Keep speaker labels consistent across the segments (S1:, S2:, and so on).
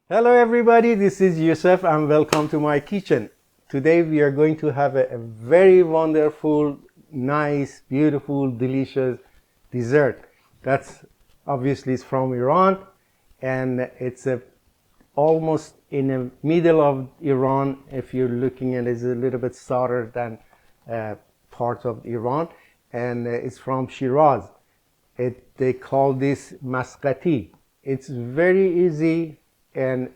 S1: Hello everybody, this is Yousef and welcome to my kitchen. Today we are going to have a very wonderful, nice, beautiful, delicious dessert. That's obviously is from Iran, and it's almost in the middle of Iran. If you're looking at it, it's a little bit southern than part of Iran, and it's from Shiraz. They call this Masghati. It's very easy, and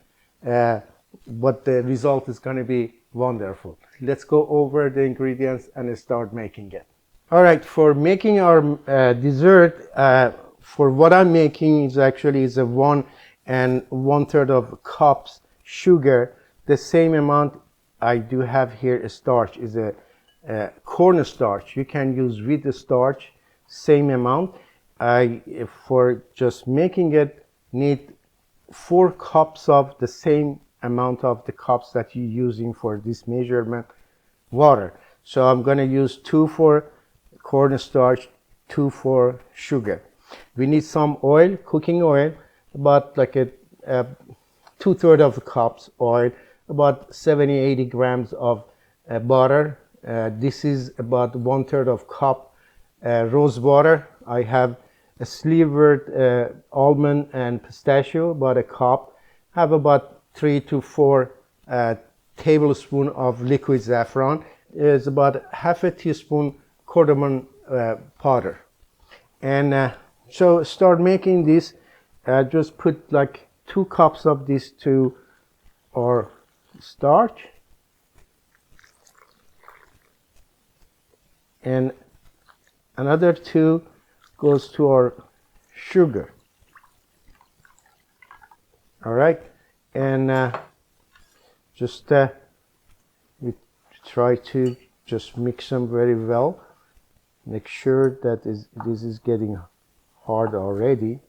S1: but the result is going to be wonderful. Let's go over the ingredients and start making it. All right, for making our dessert, for what I'm making is actually is a 1 1/3 of cups sugar. The same amount I do have here a starch is a corn starch. You can use wheat starch, same amount. For just making it, need 4 cups of the same amount of the cups that you're using for this measurement water. So I'm going to use 2 for cornstarch, 2 for sugar. We need some oil, cooking oil, about like a 2/3 of the cups oil, about 70-80 grams of butter. This is about 1/3 of cup rose water. I have a slivered almond and pistachio, about a cup. Have about 3 to 4 tablespoons of liquid saffron. Is about half a teaspoon cardamom powder. And so start making this. Just put like 2 cups of this to our starch, and another 2 goes to our sugar. All right, and we try to just mix them very well. Make sure that this is getting hard already.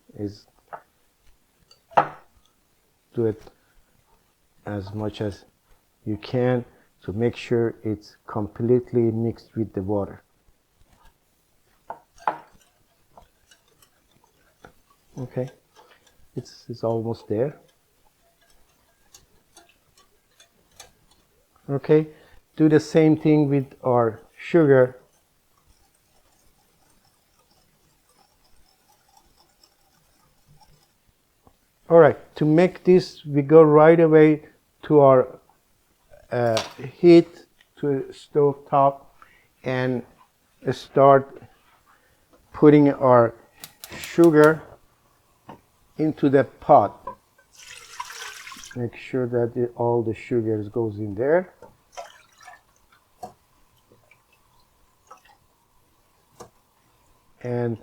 S1: Do it as much as you can to make sure it's completely mixed with the water. Okay, it's almost there. Okay, do the same thing with our sugar. All right, to make this, we go right away to our heat, to stove top, and start putting our sugar into the pot. Make sure that all the sugars goes in there. And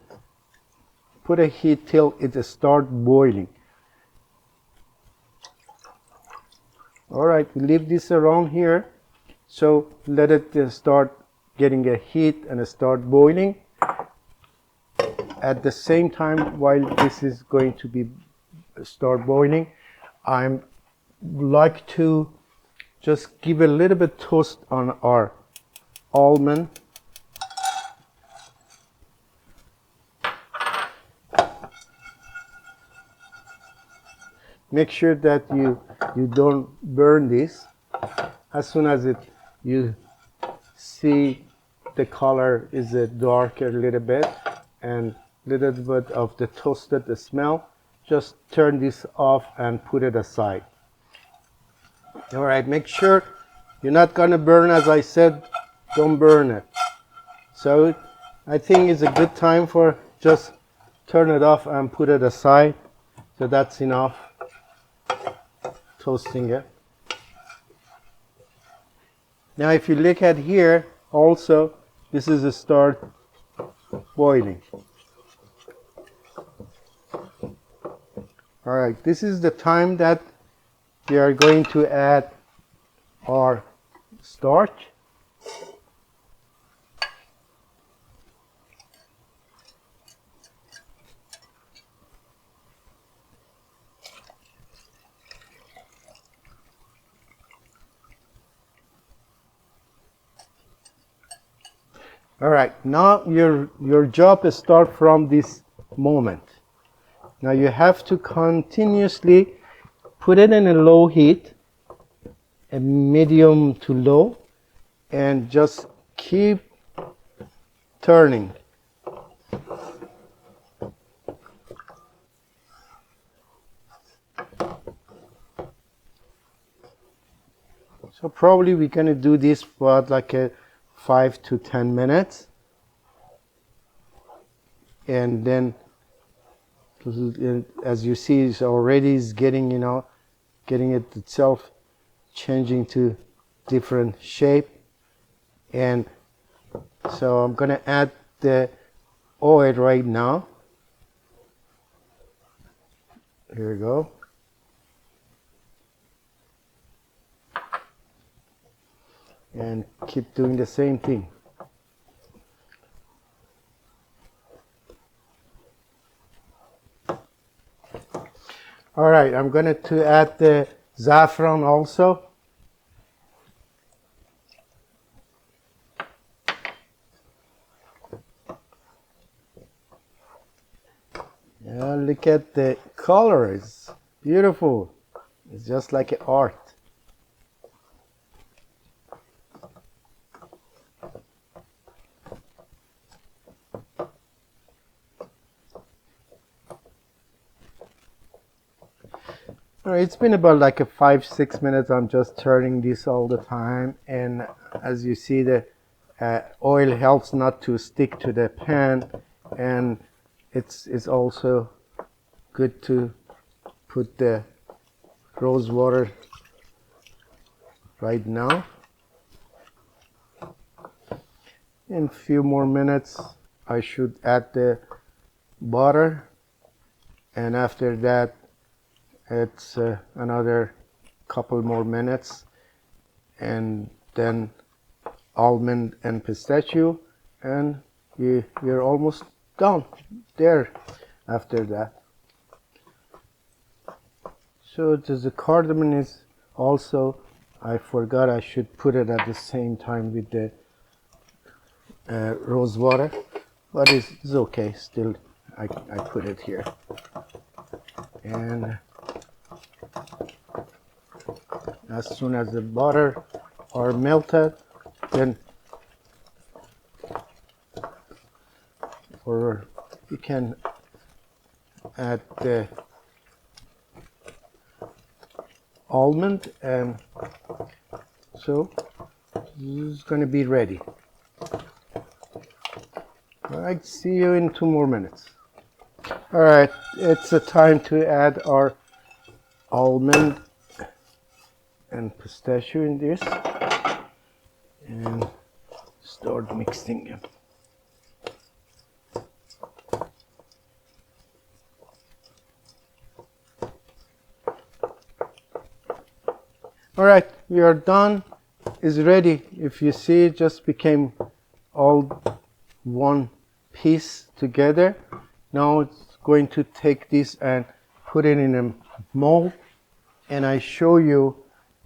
S1: put a heat till it start boiling. All right, leave this around here. So let it start getting a heat and start boiling. At the same time, while this is going to be start boiling, I'm like to just give a little bit toast on our almond. Make sure that you don't burn this. As soon as you see the color is darker a little bit and little bit of the toasted smell, just turn this off and put it aside. All right, make sure you're not going to burn. As I said, don't burn it. So I think it's a good time for just turn it off and put it aside. So that's enough toasting it. Now if you look at here also, this is a start boiling. All right, this is the time that we are going to add our starch. All right, now your job starts from this moment. Now you have to continuously put it in a low heat, a medium to low, and just keep turning. So probably we're gonna do this for like a 5 to 10 minutes, and then as you see, it's already getting, getting it itself changing to different shape. And so I'm gonna add the oil right now. Here we go. And keep doing the same thing. All right, I'm going to add the saffron also. Yeah, look at the color, it's beautiful. It's just like an art. All right, it's been about like a 5-6 minutes. I'm just turning this all the time, and as you see, the oil helps not to stick to the pan, and it's also good to put the rose water right now. In a few more minutes, I should add the butter, and after that, it's another couple more minutes, and then almond and pistachio, and you're almost done there after that. So the cardamom is also, I forgot I should put it at the same time with the rose water, but it's okay still. I put it here, and as soon as the butter are melted, then you can add the almond, and so this is going to be ready. All right, see you in 2 more minutes. All right, it's the time to add our almond and pistachio in this, and start mixing them. All right, we are done. It's ready. If you see, it just became all one piece together. Now it's going to take this and put it in a mold, and I show you.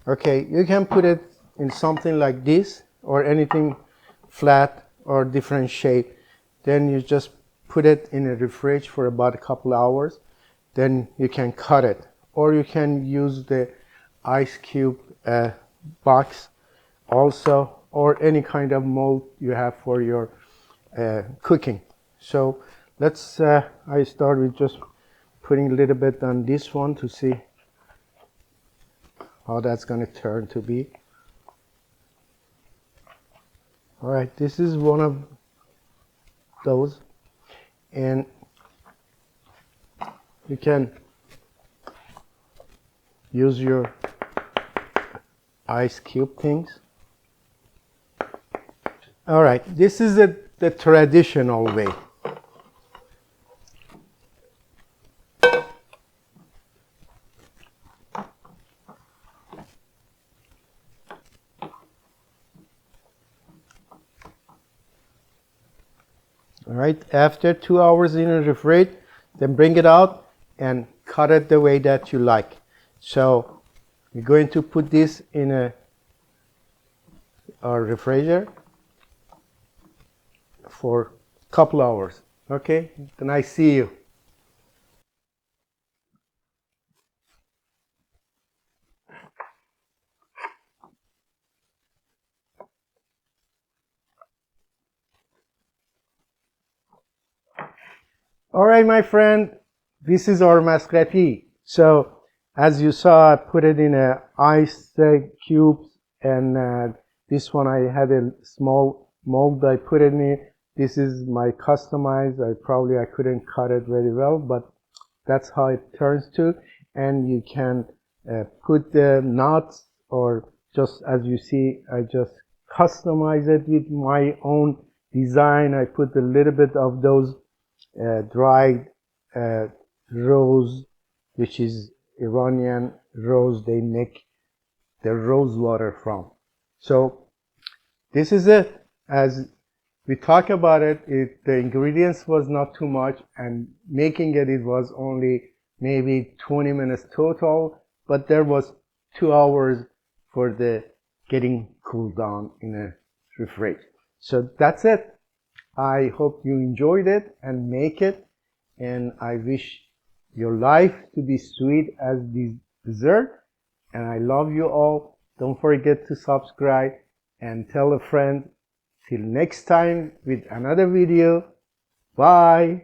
S1: Okay, you can put it in something like this or anything flat or different shape. Then you just put it in a fridge for about a couple hours. Then you can cut it, or you can use the ice cube box also, or any kind of mold you have for your cooking. So let's I start with just putting a little bit on this one to see how that's going to turn to be. All right, this is one of those, and you can use your ice cube things. All right, this is the traditional way. All right, after 2 hours in a refrigerator, then bring it out and cut it the way that you like. So we're going to put this in our refrigerator for a couple hours. Okay, then I see you. All right, my friend, this is our Masghati. So as you saw, I put it in a ice cubes, and this one I had a small mold I put it in. This is my customized. I couldn't cut it very well, but that's how it turns to. And you can put the nuts, or just as you see, I just customize it with my own design. I put a little bit of those dried rose, which is Iranian rose they make the rose water from. So this is it. As we talk about it, the ingredients was not too much, and making it was only maybe 20 minutes total, but there was 2 hours for the getting cooled down in a refrigerator. So that's it. I hope you enjoyed it and make it, and I wish your life to be sweet as this dessert, and I love you all. Don't forget to subscribe and tell a friend. Till next time with another video. Bye.